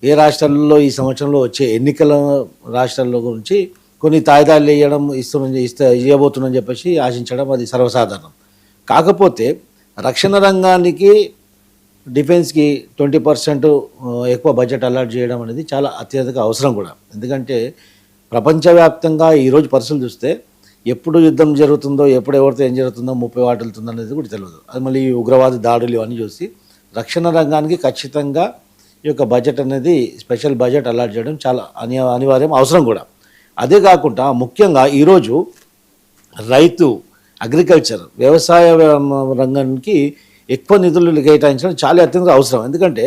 ఏ రాష్ట్రాల్లో ఈ సంవత్సరంలో వచ్చే ఎన్నికల రాష్ట్రాల్లో గురించి కొన్ని తాయిదాలు వేయడం ఇవ్వబోతుందని చెప్పేసి ఆశించడం అది సర్వసాధారణం. కాకపోతే రక్షణ రంగానికి డిఫెన్స్కి 20% ఎక్కువ బడ్జెట్ అలాట్ చేయడం అనేది చాలా అత్యధిక అవసరం కూడా. ఎందుకంటే ప్రపంచవ్యాప్తంగా ఈరోజు పరిస్థితులు చూస్తే ఎప్పుడు యుద్ధం జరుగుతుందో, ఎప్పుడు ఎవరితో ఏం జరుగుతుందో, 30 వాటిల్తుందో అనేది కూడా తెలియదు. అది మళ్ళీ ఉగ్రవాద దాడులు ఇవన్నీ చూసి రక్షణ రంగానికి ఖచ్చితంగా ఈ యొక్క బడ్జెట్ అనేది స్పెషల్ బడ్జెట్ అలాట్ చేయడం చాలా అనివార్యం, అవసరం కూడా. అదే కాకుండా ముఖ్యంగా ఈరోజు అగ్రికల్చర్ వ్యవసాయ రంగానికి ఎక్కువ నిధులు కేటాయించడం చాలా అత్యంత అవసరం. ఎందుకంటే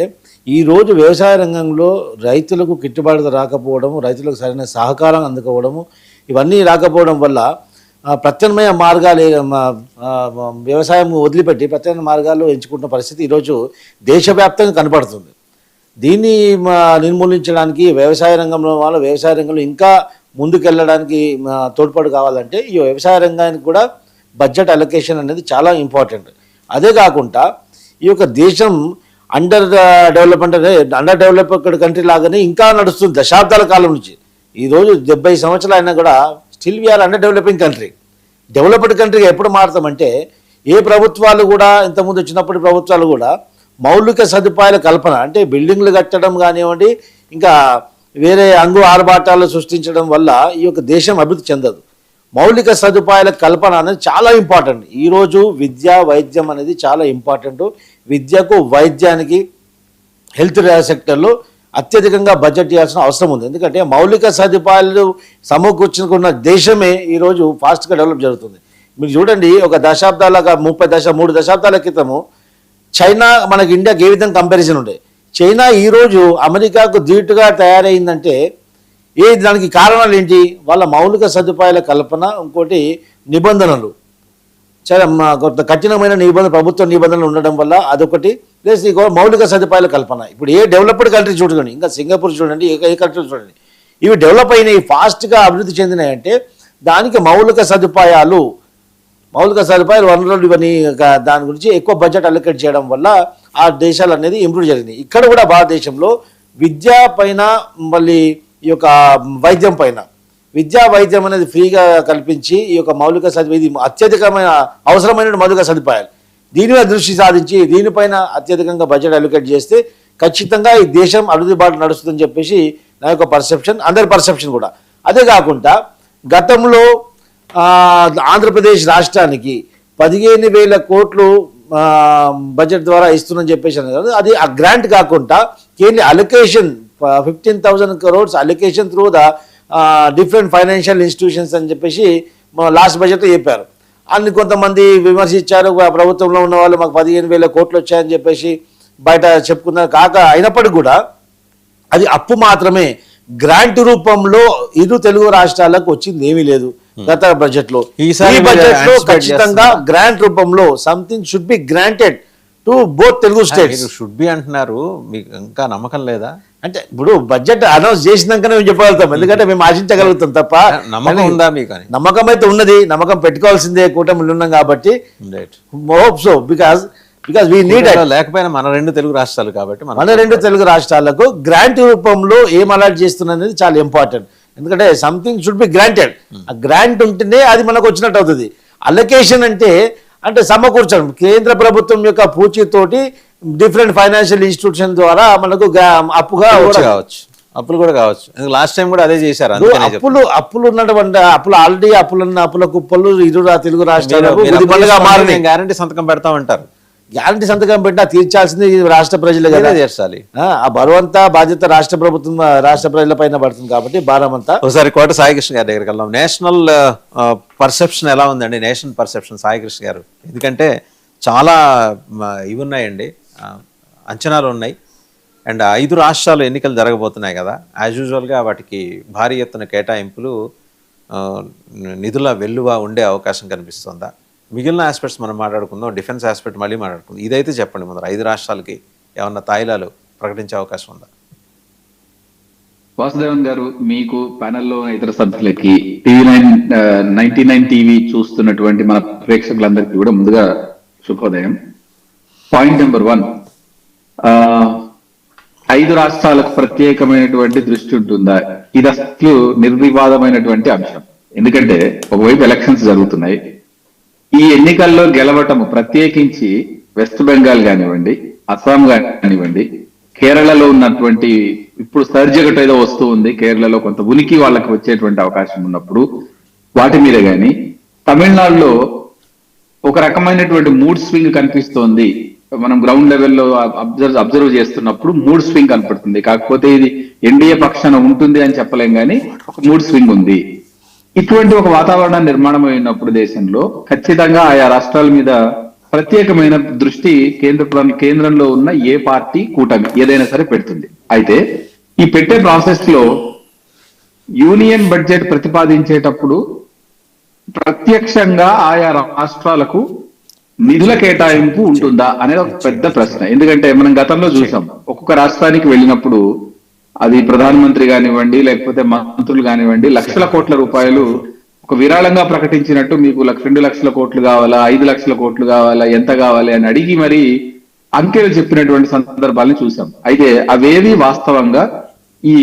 ఈరోజు వ్యవసాయ రంగంలో రైతులకు గిట్టుబాటు రాకపోవడము, రైతులకు సరైన సహకారం అందుకోవడము, ఇవన్నీ రాకపోవడం వల్ల ప్రత్యామ్నాయ మార్గాలు వ్యవసాయం వదిలిపెట్టి ప్రత్యామ్నాయ మార్గాలు ఎంచుకుంటున్న పరిస్థితి ఈరోజు దేశవ్యాప్తంగా కనపడుతుంది. దీన్ని నిర్మూలించడానికి వ్యవసాయ రంగంలో ఇంకా ముందుకెళ్ళడానికి తోడ్పాటు కావాలంటే ఈ వ్యవసాయ రంగానికి కూడా బడ్జెట్ అలొకేషన్ అనేది చాలా ఇంపార్టెంట్. అదే కాకుండా ఈ యొక్క దేశం అండర్ డెవలప్డ్ కంట్రీ లాగానే ఇంకా నడుస్తుంది దశాబ్దాల కాలం నుంచి. ఈరోజు 70 సంవత్సరాలు అయినా కూడా still we are under developing country. Developed కంట్రీగా ఎప్పుడు మారుతామంటే ఏ ప్రభుత్వాలు కూడా ఇంతకుముందు వచ్చినప్పటి ప్రభుత్వాలు కూడా మౌలిక సదుపాయాల కల్పన అంటే బిల్డింగ్లు కట్టడం కానివ్వండి, ఇంకా వేరే ఆర్భాటాలు సృష్టించడం వల్ల ఈ యొక్క దేశం అభివృద్ధి చెందదు. మౌలిక సదుపాయాల కల్పన అనేది చాలా ఇంపార్టెంట్. ఈరోజు విద్య వైద్యం అనేది చాలా ఇంపార్టెంట్. విద్యకు వైద్యానికి హెల్త్ సెక్టర్లో అత్యధికంగా బడ్జెట్ చేయాల్సిన అవసరం ఉంది. ఎందుకంటే మౌలిక సదుపాయాలు సమకూర్చుకున్న దేశమే ఈరోజు ఫాస్ట్గా డెవలప్ జరుగుతుంది. మీరు చూడండి, ఒక 3 దశాబ్దాల క్రితము చైనా మనకి ఇండియాకి ఏ విధంగా కంపారిజన్ ఉండే. చైనా ఈరోజు అమెరికాకు ధీటుగా తయారైందంటే దానికి కారణాలు ఏంటి? వాళ్ళ మౌలిక సదుపాయాల కల్పన, ఇంకోటి నిబంధనలు, చాలా కొంత కఠినమైన ప్రభుత్వ నిబంధనలు ఉండడం వల్ల అదొకటి, ప్లస్ మౌలిక సదుపాయాల కల్పన. ఇప్పుడు ఏ డెవలప్డ్ కంట్రీ చూడండి, ఇంకా సింగపూర్ చూడండి, ఏ కంట్రీ చూడండి, ఇవి డెవలప్ అయినాయి, ఫాస్ట్గా అభివృద్ధి చెందినాయంటే దానికి మౌలిక సదుపాయాలు వనరులు ఇవన్నీ దాని గురించి ఎక్కువ బడ్జెట్ అలొకేట్ చేయడం వల్ల ఆ దేశాలు అనేది ఇంప్రూవ్ జరిగింది. ఇక్కడ కూడా భారతదేశంలో విద్యా పైన, మళ్ళీ ఈ యొక్క వైద్యం పైన, వైద్యం అనేది ఫ్రీగా కల్పించి ఈ యొక్క మౌలిక ఇది అత్యధికమైన అవసరమైన మౌలిక సదుపాయాలు, దీని మీద దృష్టి సాధించి దీనిపైన అత్యధికంగా బడ్జెట్ అలొకేట్ చేస్తే ఖచ్చితంగా ఈ దేశం అభివృద్ధి బాట నడుస్తుందని చెప్పేసి నా యొక్క పర్సెప్షన్, అందరి పర్సెప్షన్ కూడా. అదే కాకుండా గతంలో ఆంధ్రప్రదేశ్ రాష్ట్రానికి 15,000 కోట్లు బడ్జెట్ ద్వారా ఇస్తుందని చెప్పేసి అది ఆ గ్రాంట్ కాకుండా కేవలం allocation 15,000 crores allocation through the different financial institutions అని చెప్పేసి లాస్ట్ బడ్జెట్లో చెప్పారు. అన్ని కొంతమంది విమర్శించారు, ప్రభుత్వంలో ఉన్న వాళ్ళు మాకు 15,000 కోట్లు వచ్చాయని చెప్పేసి బయట చెప్పుకున్నారు. అయినప్పటికీ కూడా అది అప్పు మాత్రమే, గ్రాంట్ రూపంలో ఇరు తెలుగు రాష్ట్రాలకు వచ్చింది ఏమీ లేదు గత బడ్జెట్లో. ఈ బడ్జెట్లో ఖచ్చితంగా గ్రాంట్ రూపంలో something should be granted to both Telugu states. Should be అంటున్నారు, మీకు ఇంకా నమ్మకం లేదా? అంటే ఇప్పుడు బడ్జెట్ అనౌన్స్ చేసినాకనే మేము చెప్పగలుగుతాం, ఎందుకంటే మేము ఆశించగలుగుతాం తప్ప. నమ్మకం ఉందా మీకు? నమ్మకం అయితే ఉన్నది, నమ్మకం పెట్టుకోవాల్సిందే, కూటమిలో ఉన్నాం కాబట్టి. Hope so, because we need. లేకపోయినా మన 2 తెలుగు రాష్ట్రాలు కాబట్టి మన 2 తెలుగు రాష్ట్రాలకు గ్రాంట్ రూపంలో ఏం అలాట్ చేస్తున్నది చాలా ఇంపార్టెంట్. ఎందుకంటే సంథింగ్ షుడ్ బి గ్రాంటెడ్. ఆ గ్రాంట్ ఉంటేనే అది మనకు వచ్చినట్టు అవుతుంది. అలొకేషన్ అంటే సమకూర్చడం, కేంద్ర ప్రభుత్వం యొక్క పూచీతోటి డిఫరెంట్ ఫైనాన్షియల్ ఇన్స్టిట్యూషన్ ద్వారా మనకు అప్పులు కూడా కావచ్చు. లాస్ట్ టైం కూడా అదే చేశారు. అప్పులు ఉన్నటువంటి అప్పుల కుప్పలు ఇరు తెలుగు రాష్ట్రాలకు గ్యారంటీ సంతకం పెడతామంటారు. గ్యారంటీ సంతకం పెట్టినా తీర్చాల్సింది రాష్ట్ర ప్రజలే కదా తీర్చాలి. ఆ బరువంతా బాధ్యత రాష్ట్ర ప్రజల పైన పడుతుంది కాబట్టి భారం అంతా. ఒకసారి కోట సాయికృష్ణ గారి దగ్గరికి వెళ్దాం. నేషనల్ పర్సెప్షన్ ఎలా ఉందండి? నేషనల్ పర్సెప్షన్ సాయికృష్ణ గారు, ఎందుకంటే చాలా ఇవి ఉన్నాయండి, అంచనాలు ఉన్నాయి. అండ్ 5 రాష్ట్రాలు ఎన్నికలు జరగబోతున్నాయి కదా, యాజ్ యూజువల్గా వాటికి భారీ ఎత్తున కేటాయింపులు, నిధుల వెల్లువ ఉండే అవకాశం కనిపిస్తుందా? మిగిలిన ఆస్పెక్ట్స్ మనం మాట్లాడుకుందాం, డిఫెన్స్ ఆస్పెక్ట్ మళ్ళీ మాట్లాడుకుందాం. ఇదైతే చెప్పండి, ముందర 5 రాష్ట్రాలకి ఏమన్నా తాయిలాలు ప్రకటించే అవకాశం ఉందా? వాసుదేవన్ గారు, మీకు ప్యానెల్లో ఇతర సభ్యులకి, TV99 టీవీ చూస్తున్నటువంటి మన ప్రేక్షకులందరికీ కూడా ముందుగా శుభోదయం. పాయింట్ నెంబర్ 1, 5 రాష్ట్రాలకు ప్రత్యేకమైనటువంటి దృష్టి ఉంటుందా? ఇది అసలు నిర్వివాదమైనటువంటి అంశం. ఎందుకంటే ఒకవైపు ఎలక్షన్స్ జరుగుతున్నాయి. ఈ ఎన్నికల్లో గెలవటము ప్రత్యేకించి వెస్ట్ బెంగాల్ కానివ్వండి, అస్సాం కానివ్వండి, కేరళలో ఉన్నటువంటి ఇప్పుడు సర్జ్ ఒకటి ఏదో వస్తూ ఉంది, కేరళలో కొంత ఉనికి వాళ్ళకి వచ్చేటువంటి అవకాశం ఉన్నప్పుడు వాటి మీద గాని, తమిళనాడులో ఒక రకమైనటువంటి మూడ్ స్వింగ్ కనిపిస్తోంది. మనం గ్రౌండ్ లెవెల్లో అబ్జర్వ్ చేస్తున్నప్పుడు మూడ్ స్వింగ్ కనపడుతుంది. కాకపోతే ఇది ఎన్డీఏ పక్షాన ఉంటుంది అని చెప్పలేం కానీ ఒక మూడ్ స్వింగ్ ఉంది. ఇటువంటి ఒక వాతావరణం నిర్మాణం అయినప్పుడు దేశంలో ఖచ్చితంగా ఆయా రాష్ట్రాల మీద ప్రత్యేకమైన దృష్టి కేంద్రంలో ఉన్న ఏ పార్టీ కూటమి ఏదైనా సరే పెడుతుంది. అయితే ఈ పెట్టే ప్రాసెస్ లో యూనియన్ బడ్జెట్ ప్రతిపాదించేటప్పుడు ప్రత్యక్షంగా ఆయా రాష్ట్రాలకు నిధుల కేటాయింపు ఉంటుందా అనేది ఒక పెద్ద ప్రశ్న. ఎందుకంటే మనం గతంలో చూసాం, ఒక్కొక్క రాష్ట్రానికి వెళ్ళినప్పుడు అది ప్రధానమంత్రి కానివ్వండి, లేకపోతే మంత్రులు కానివ్వండి, లక్షల కోట్ల రూపాయలు ఒక విరాళంగా ప్రకటించినట్టు మీకు 2 లక్షల కోట్లు కావాలా, 5 లక్షల కోట్లు కావాలా, ఎంత కావాలి అని అడిగి మరి అంకెలు చెప్పినటువంటి సందర్భాలను చూసాం. అయితే అవేవి వాస్తవంగా ఈ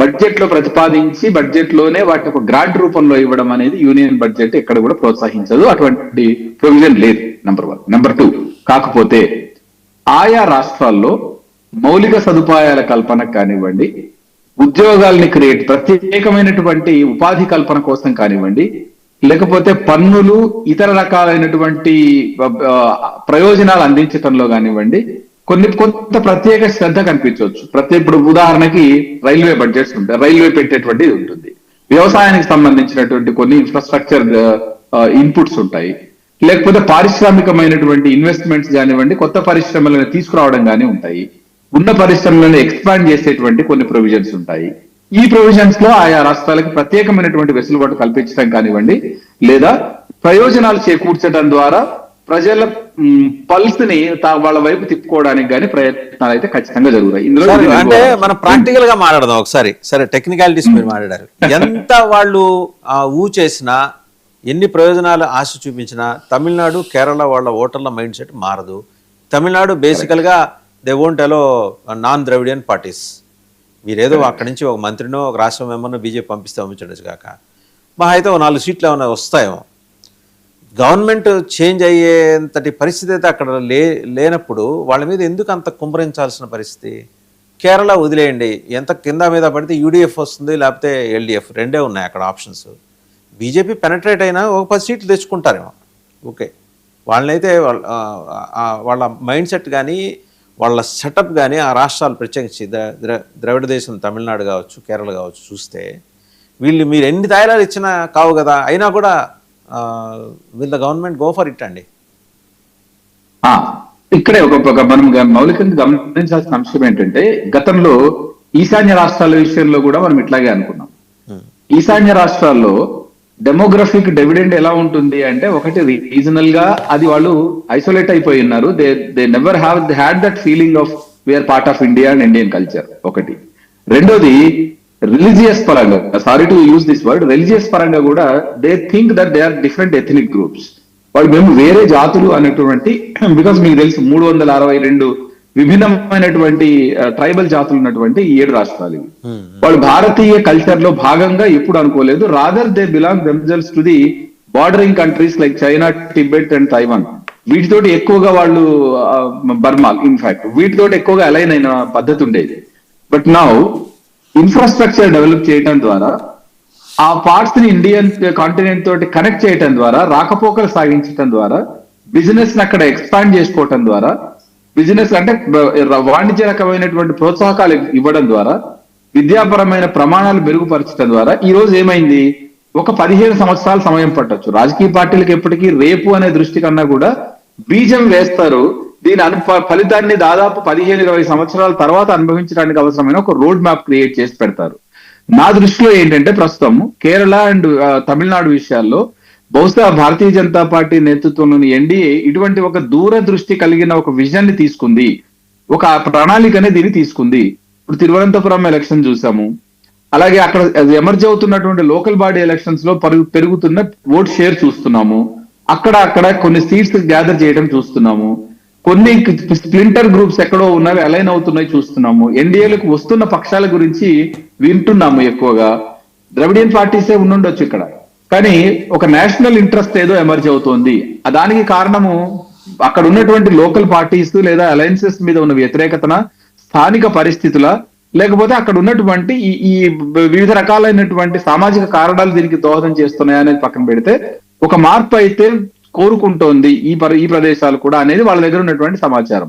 బడ్జెట్ లో ప్రతిపాదించి బడ్జెట్ లోనే వాటిని ఒక గ్రాంట్ రూపంలో ఇవ్వడం అనేది యూనియన్ బడ్జెట్ ఎక్కడ కూడా ప్రోత్సహించదు. అటువంటి ప్రొవిజన్ లేదు. నెంబర్ 1. నెంబర్ 2, కాకపోతే ఆయా రాష్ట్రాల్లో మౌలిక సదుపాయాల కల్పన కానివ్వండి, ఉద్యోగాల్ని ప్రత్యేకమైనటువంటి ఉపాధి కల్పన కోసం కానివ్వండి, లేకపోతే పన్నులు ఇతర రకాలైనటువంటి ప్రయోజనాలు అందించడంలో కానివ్వండి, కొంత ప్రత్యేక శ్రద్ధ కనిపించవచ్చు. ఇప్పుడు ఉదాహరణకి రైల్వే బడ్జెట్స్ ఉంటాయి, రైల్వే పెట్టేటువంటిది ఉంటుంది, వ్యవసాయానికి సంబంధించినటువంటి కొన్ని ఇన్ఫ్రాస్ట్రక్చర్ ఇన్పుట్స్ ఉంటాయి, లేకపోతే పారిశ్రామికమైనటువంటి ఇన్వెస్ట్మెంట్స్ కానివ్వండి, కొత్త పరిశ్రమలను తీసుకురావడం కానీ ఉంటాయి, ఉన్న పరిశ్రమలను ఎక్స్పాండ్ చేసేటువంటి కొన్ని ప్రొవిజన్స్ ఉంటాయి. ఈ ప్రొవిజన్స్ లో ఆయా రాష్ట్రాలకు ప్రత్యేకమైనటువంటి వెసులుబాటు కల్పించడం కానివ్వండి, లేదా ప్రయోజనాలు చేకూర్చడం ద్వారా ప్రజల పల్స్ ని వాళ్ళ వైపు తిప్పుకోవడానికి కానీ ప్రయత్నాలు అయితే ఖచ్చితంగా జరుగుతాయి. ఇందులో అంటే మనం ప్రాక్టికల్ గా మాట్లాడదాం ఒకసారి. సరే, టెక్నికాలిటీస్ మీరు మాట్లాడారు. ఎంత వాళ్ళు చేసినా, ఎన్ని ప్రయోజనాలు ఆశ చూపించినా తమిళనాడు, కేరళ వాళ్ళ ఓటర్ల మైండ్ సెట్ మారదు. తమిళనాడు బేసికల్ గా they won't allow non Dravidian parties. మీరేదో అక్కడి నుంచి ఒక మంత్రినో ఒక రాష్ట్ర మెంబర్నో బీజేపీ పంపిస్తే పంపించడచ్చు కాక మా అయితే 4 సీట్లు ఏమైనా వస్తాయేమో. గవర్నమెంట్ చేంజ్ అయ్యేంతటి పరిస్థితి అయితే అక్కడ లేనప్పుడు వాళ్ళ మీద ఎందుకు అంత కుమ్మరించాల్సిన పరిస్థితి? కేరళ వదిలేయండి, ఎంత కింద మీద పడితే యూడిఎఫ్ వస్తుంది, లేకపోతే ఎల్డిఎఫ్, 2 ఉన్నాయి అక్కడ ఆప్షన్స్. బీజేపీ పెనట్రేట్ అయినా ఒక 10 సీట్లు తెచ్చుకుంటారేమో. ఓకే, వాళ్ళనైతే వాళ్ళ మైండ్ సెట్ కానీ వాళ్ళ సెటప్ కానీ ఆ రాష్ట్రాలు ప్రత్యేకించి ద్రవిడ దేశం తమిళనాడు కావచ్చు, కేరళ కావచ్చు చూస్తే మీరు ఎన్ని తాయిలాలు ఇచ్చినా కావు కదా. అయినా కూడా will the government go for it అండి. ఇక్కడే ఒక మనం మౌలికంగా గమనించాల్సిన అంశం ఏంటంటే, గతంలో ఈశాన్య రాష్ట్రాల విషయంలో కూడా మనం ఇట్లాగే అనుకున్నాం. ఈశాన్య రాష్ట్రాల్లో డెమోగ్రఫిక్ డివిడెండ్ ఎలా ఉంటుంది అంటే, ఒకటి రీజనల్ గా అది వాళ్ళు ఐసోలేట్ అయిపోయి ఉన్నారు. They never had that feeling of we are part of India and Indian culture ఒకటి. రెండోది రిలీజియస్ పరంగా, sorry to use this word, religious పరంగా కూడా they think that they are different ethnic groups. వాళ్ళు మేము వేరే జాతులు అనేటువంటి, బికాస్ మీకు తెలుసు 362 విభిన్నమైనటువంటి ట్రైబల్ జాతులు ఉన్నటువంటి 7 రాష్ట్రాలు ఇవి. వాళ్ళు భారతీయ కల్చర్ లో భాగంగా ఎప్పుడు అనుకోలేదు. Rather they belong themselves to the bordering countries like China, Tibet and Taiwan. వీటితోటి ఎక్కువగా వాళ్ళు, బర్మా ఇన్ఫాక్ట్, వీటితోటి ఎక్కువగా అలైన్ అయిన పద్ధతి ఉండేది. బట్ నౌ ఇన్ఫ్రాస్ట్రక్చర్ డెవలప్ చేయడం ద్వారా, ఆ పార్ట్స్ ని ఇండియన్ కాంటినెంట్ తోటి కనెక్ట్ చేయడం ద్వారా, రాకపోకలు సాగించడం ద్వారా, బిజినెస్ ని అక్కడ ఎక్స్పాండ్ చేసుకోవటం ద్వారా, బిజినెస్ అంటే వాణిజ్య రకమైనటువంటి ప్రోత్సాహకాలు ఇవ్వడం ద్వారా, విద్యాపరమైన ప్రమాణాలు మెరుగుపరచడం ద్వారా ఈ రోజు ఏమైంది, ఒక 15 సంవత్సరాల సమయం పట్టొచ్చు. రాజకీయ పార్టీలకు ఎప్పటికీ రేపు అనే దృష్టి కన్నా కూడా బీజం వేస్తారు. దీని ఫలితాన్ని దాదాపు 15-20 సంవత్సరాల తర్వాత అనుభవించడానికి అవసరమైన ఒక రోడ్ మ్యాప్ క్రియేట్ చేసి పెడతారు. నా దృష్టిలో ఏంటంటే, ప్రస్తుతం కేరళ అండ్ తమిళనాడు విషయాల్లో బహుశా భారతీయ జనతా పార్టీ నేతృత్వంలోని ఎన్డీఏ ఇటువంటి ఒక దూరదృష్టి కలిగిన ఒక విజన్ ని తీసుకుంది, ఒక ప్రణాళికనే దీన్ని తీసుకుంది. ఇప్పుడు తిరువనంతపురం ఎలక్షన్ చూసాము, అలాగే అక్కడ ఎమర్జ్ అవుతున్నటువంటి లోకల్ బాడీ ఎలక్షన్స్ లో పెరుగుతున్న ఓట్ షేర్ చూస్తున్నాము. అక్కడ కొన్ని సీట్స్ గ్యాదర్ చేయడం చూస్తున్నాము. కొన్ని స్ప్లింటర్ గ్రూప్స్ ఎక్కడో ఉన్నవి అలైన్ అవుతున్నాయి చూస్తున్నాము. ఎన్డీఏలకు వస్తున్న పక్షాల గురించి వింటున్నాము ఎక్కువగా. ద్రవిడియన్ పార్టీసే ఉండుండొచ్చు ఇక్కడ, కానీ ఒక నేషనల్ ఇంట్రెస్ట్ ఏదో ఎమర్జ్ అవుతోంది. దానికి కారణము అక్కడ ఉన్నటువంటి లోకల్ పార్టీస్ లేదా అలయన్సెస్ మీద ఉన్న వ్యతిరేకతన, స్థానిక పరిస్థితుల, లేకపోతే అక్కడ ఉన్నటువంటి ఈ వివిధ రకాలైనటువంటి సామాజిక కారణాలు దీనికి దోహదం చేస్తున్నాయా అనేది పక్కన పెడితే, ఒక మార్పు అయితే కోరుకుంటోంది ఈ ప్రదేశాలు కూడా అనేది వాళ్ళ దగ్గర ఉన్నటువంటి సమాచారం.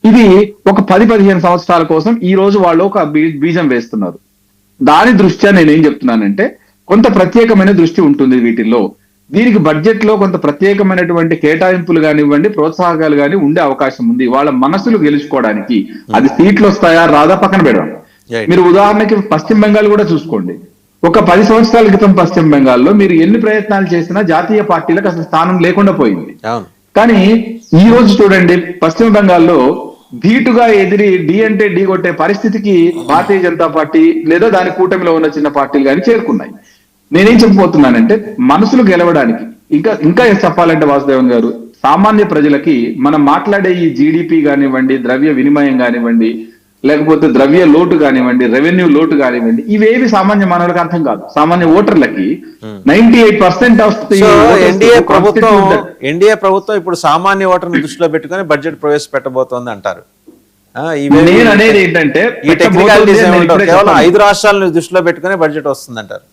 ఇది ఒక 10-15 సంవత్సరాల కోసం ఈ రోజు వాళ్ళు ఒక బీజం వేస్తున్నారు. దాని దృష్ట్యా నేనేం చెప్తున్నానంటే, కొంత ప్రత్యేకమైన దృష్టి ఉంటుంది వీటిల్లో. దీనికి బడ్జెట్ లో కొంత ప్రత్యేకమైనటువంటి కేటాయింపులు కానివ్వండి, ప్రోత్సాహకాలు కానీ ఉండే అవకాశం ఉంది వాళ్ళ మనసులు గెలుచుకోవడానికి. అది సీట్లు వస్తాయా రాదా పక్కన పెడదాం. మీరు ఉదాహరణకి పశ్చిమ బెంగాల్ కూడా చూసుకోండి. ఒక 10 సంవత్సరాల క్రితం పశ్చిమ బెంగాల్లో మీరు ఎన్ని ప్రయత్నాలు చేసినా జాతీయ పార్టీలకు అసలు స్థానం లేకుండా పోయింది. కానీ ఈ రోజు చూడండి, పశ్చిమ బెంగాల్లో ధీటుగా ఎదిరి డి అంటే ఢీ కొట్టే పరిస్థితికి భారతీయ జనతా పార్టీ లేదా దాని కూటమిలో ఉన్న చిన్న పార్టీలు కానీ చేరుకున్నాయి. నేనేం చెప్పబోతున్నానంటే, మనసులు గెలవడానికి ఇంకా చెప్పాలంటే వాసుదేవన్ గారు, సామాన్య ప్రజలకి మనం మాట్లాడే ఈ జీడిపి కానివ్వండి, ద్రవ్య వినిమయం కానివ్వండి, లేకపోతే ద్రవ్య లోటు కానివ్వండి, రెవెన్యూ లోటు కానివ్వండి, ఇవేవి సామాన్య మానవులకు అర్థం కాదు. సామాన్య ఓటర్లకి 98% ఆఫ్ ఎన్డీఏ ప్రభుత్వం ఇప్పుడు సామాన్య ఓటర్ని దృష్టిలో పెట్టుకుని బడ్జెట్ ప్రవేశపెట్టబోతోంది అంటారు. నేను అనేది ఏంటంటే, ఈ టెక్నికాలిటీస్ కేవలం 5 రాష్ట్రాలను దృష్టిలో పెట్టుకుని బడ్జెట్ వస్తుంది అంటారు.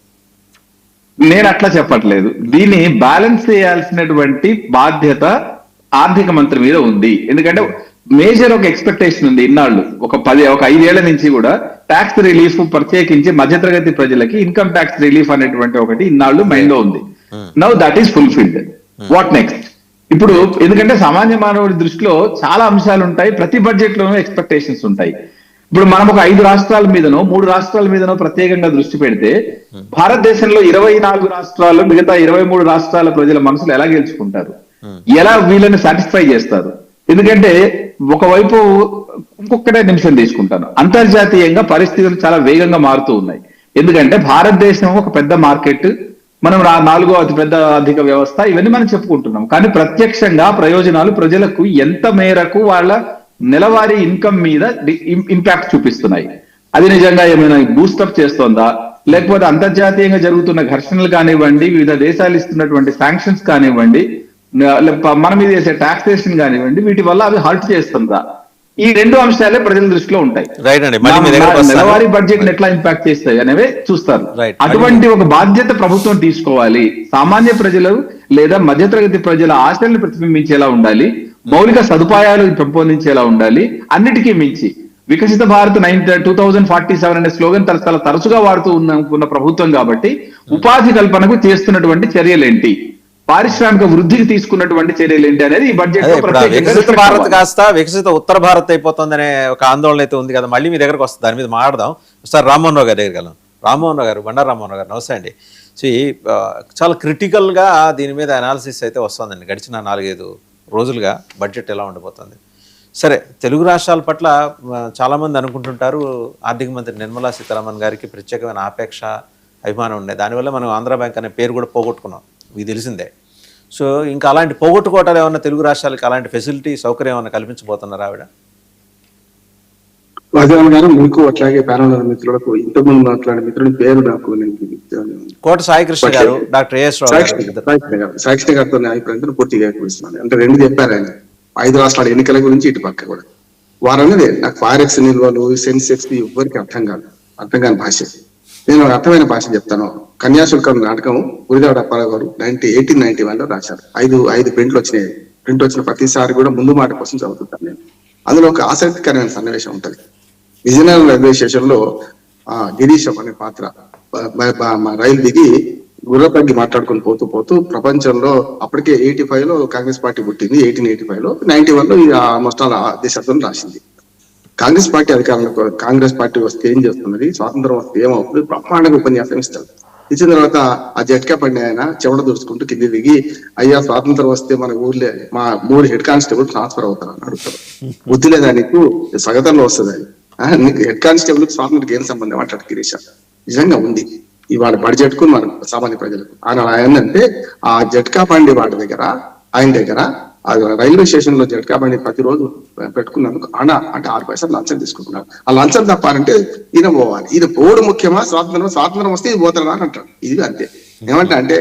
నేను అట్లా చెప్పట్లేదు. దీన్ని బ్యాలెన్స్ చేయాల్సినటువంటి బాధ్యత ఆర్థిక మంత్రి మీద ఉంది. ఎందుకంటే మేజర్ ఒక ఎక్స్పెక్టేషన్ ఉంది ఇన్నాళ్ళు, ఒక 5 ఏళ్ల నుంచి కూడా ట్యాక్స్ రిలీఫ్, ప్రత్యేకించి మధ్యతరగతి ప్రజలకి ఇన్కమ్ ట్యాక్స్ రిలీఫ్ అనేటువంటి ఒకటి ఇన్నాళ్ళు మైండ్ లో ఉంది. Now that is fulfilled. What next? ఇప్పుడు ఎందుకంటే సామాన్య మానవుడి దృష్టిలో చాలా అంశాలు ఉంటాయి, ప్రతి బడ్జెట్ లోనూ ఎక్స్పెక్టేషన్స్ ఉంటాయి. ఇప్పుడు మనం ఒక 5 రాష్ట్రాల మీదనో 3 రాష్ట్రాల మీదనో ప్రత్యేకంగా దృష్టి పెడితే, భారతదేశంలో 24 రాష్ట్రాలు మిగతా 23 రాష్ట్రాల ప్రజల మనసులు ఎలా గెలుచుకుంటారు, ఎలా వీళ్ళని సాటిస్ఫై చేస్తారు? ఎందుకంటే ఒకవైపు ఇంకొకటే నిమిషం తీసుకుంటాను, అంతర్జాతీయంగా పరిస్థితులు చాలా వేగంగా మారుతూ ఉన్నాయి. ఎందుకంటే భారతదేశం ఒక పెద్ద మార్కెట్, మనం 4వ అతిపెద్ద ఆర్థిక వ్యవస్థ, ఇవన్నీ మనం చెప్పుకుంటున్నాం. కానీ ప్రత్యక్షంగా ప్రయోజనాలు ప్రజలకు ఎంత మేరకు వాళ్ళ నెలవారీ ఇన్కమ్ మీద ఇంపాక్ట్ చూపిస్తున్నాయి. అది నిజంగా ఏమైనా బూస్టప్ చేస్తోందా, లేకపోతే అంతర్జాతీయంగా జరుగుతున్న ఘర్షణలు కానివ్వండి, వివిధ దేశాలు ఇస్తున్నటువంటి శాంక్షన్స్ కానివ్వండి, మన మీద చేసే టాక్సేషన్ కానివ్వండి, వీటి వల్ల అవి హర్ట్ చేస్తుందా? ఈ 2 అంశాలే ప్రజల దృష్టిలో ఉంటాయి. నెలవారీ బడ్జెట్ ఎట్లా ఇంపాక్ట్ చేస్తాయి అనేవి చూస్తారు. అటువంటి ఒక బాధ్యత ప్రభుత్వం తీసుకోవాలి. సామాన్య ప్రజలు లేదా మధ్యతరగతి ప్రజల ఆశలను ప్రతిబింబించేలా ఉండాలి, మౌలిక సదుపాయాలు పెంపొందించేలా ఉండాలి. అన్నిటికీ మించి వికసిత భారత్ 2047 అనే స్లోగన్ చాలా తరచుగా వాడుతూ ఉన్న ప్రభుత్వం కాబట్టి, ఉపాధి కల్పనకు చేస్తున్నటువంటి చర్యలేంటి, పారిశ్రామిక వృద్ధికి తీసుకున్నటువంటి చర్యలు ఏంటి అనేది ఈ బడ్జెట్ వికసిత భారత్ కాస్త వికసిత ఉత్తర భారత్ అయిపోతుందనే ఒక ఆందోళన అయితే ఉంది కదా. మళ్ళీ మీ దగ్గరకు వస్తుంది, దాని మీద మాట్లాడదాం. సార్ రామ్మోహన్ రావు గారి దగ్గరికి వెళ్దాం. రామ్మోహన్ రావు గారు, బండారు రామ్మోహన్ రావు గారు, నమస్తే అండి. సో చాలా క్రిటికల్గా దీని మీద అనాలిసిస్ అయితే వస్తుందండి. గడిచిన 4-5 రోజులుగా బడ్జెట్ ఎలా ఉండబోతుంది. సరే, తెలుగు రాష్ట్రాల పట్ల చాలామంది అనుకుంటుంటారు, ఆర్థిక మంత్రి నిర్మలా సీతారామన్ గారికి ప్రత్యేకమైన ఆపేక్ష, అభిమానం ఉన్నాయి. దానివల్ల మనం ఆంధ్ర బ్యాంక్ అనే పేరు కూడా పోగొట్టుకున్నాం, మీకు తెలిసిందే. సో ఇంకా అలాంటి పోగొట్టుకోవటాలు ఏమన్నా తెలుగు రాష్ట్రాలకి అలాంటి ఫెసిలిటీ, సౌకర్యం ఏమన్నా కల్పించబోతున్నారు ఆవిడ? రాజారాం గారు, మీకు అట్లాగే ప్యానల్ మిత్రులకు, ఇంతకుముందు మాట్లాడే మిత్రుడి పేరు నాకు కోట సాయికృష్ణ గారు, డాక్టర్ ఏఎస్ సాయికృష్ణ గారితో అభిప్రాయంతో పూర్తిగా ఏర్పడుతున్నాను. అంటే 2 చెప్పారు ఆయన, 5 రాష్ట్రాల ఎన్నికల గురించి, ఇటు పక్క కూడా వారన్నది నాకు ఫారెక్స్ నిల్వలు, సెన్సెక్స్ ఎవరికి అర్థం కాని భాష. నేను అర్థమైన భాష చెప్తాను. కన్యాశుల్కం నాటకం గురిదాడ అప్పారావు గారు 1891లో రాశారు. 5 ప్రింట్లు వచ్చినాయి. ప్రింట్ వచ్చిన ప్రతిసారి కూడా ముందు మాట కోసం చదువుతుంటాను నేను. అందులో ఒక ఆసక్తికరమైన సన్నివేశం ఉంటది. విజయనగరం రైల్వే స్టేషన్ లో గిరీశం అనే పాత్ర రైలు దిగి గుర్ర తగ్గి మాట్లాడుకొని పోతూ ప్రపంచంలో అప్పటికే 85లో కాంగ్రెస్ పార్టీ పుట్టింది, 1885లో 91లో ఆల్మోస్ట్ ఆల్ దేశత్వం రాసింది. కాంగ్రెస్ పార్టీ అధికారంలో, కాంగ్రెస్ పార్టీ వస్తే ఏం చేస్తున్నది, స్వాతంత్రం వస్తే ఏమవుతుంది, బ్రహ్మాండంగా ఉపన్యాసం ఇస్తారు. ఇచ్చిన తర్వాత ఆ జట్కా పడిన ఆయన చెమట దూసుకుంటూ కింది దిగి, అయ్యా స్వాతంత్రం వస్తే మన ఊర్లే మా 3 హెడ్ కానిస్టేబుల్ ట్రాన్స్ఫర్ అవుతారు అని అడుగుతారు. బుద్ధి లేదా నీకు, సగతంలో వస్తుంది అది, నీకు హెడ్ కానిస్టేబుల్ స్వాతంత్రానికి ఏం సంబంధం అంటాడు గిరీష. నిజంగా ఉంది ఇవాళ బడ్జెట్ కు మన సామాన్య ప్రజలకు. ఆయన ఏంటంటే ఆ జట్కా పండి వాడి దగ్గర, ఆయన దగ్గర ఆ రైల్వే స్టేషన్ లో జట్కా బండి ప్రతిరోజు పెట్టుకున్నందుకు అనా అంటే 6 పైసలు లంచం తీసుకుంటున్నాడు. ఆ లంచం తప్పాలంటే ఈయన పోవాలి. ఈయన పోవడు ముఖ్యమా, స్వాతంత్రం వస్తే ఇది పోతారా అని అంటాడు. ఇది అంతే. అంటే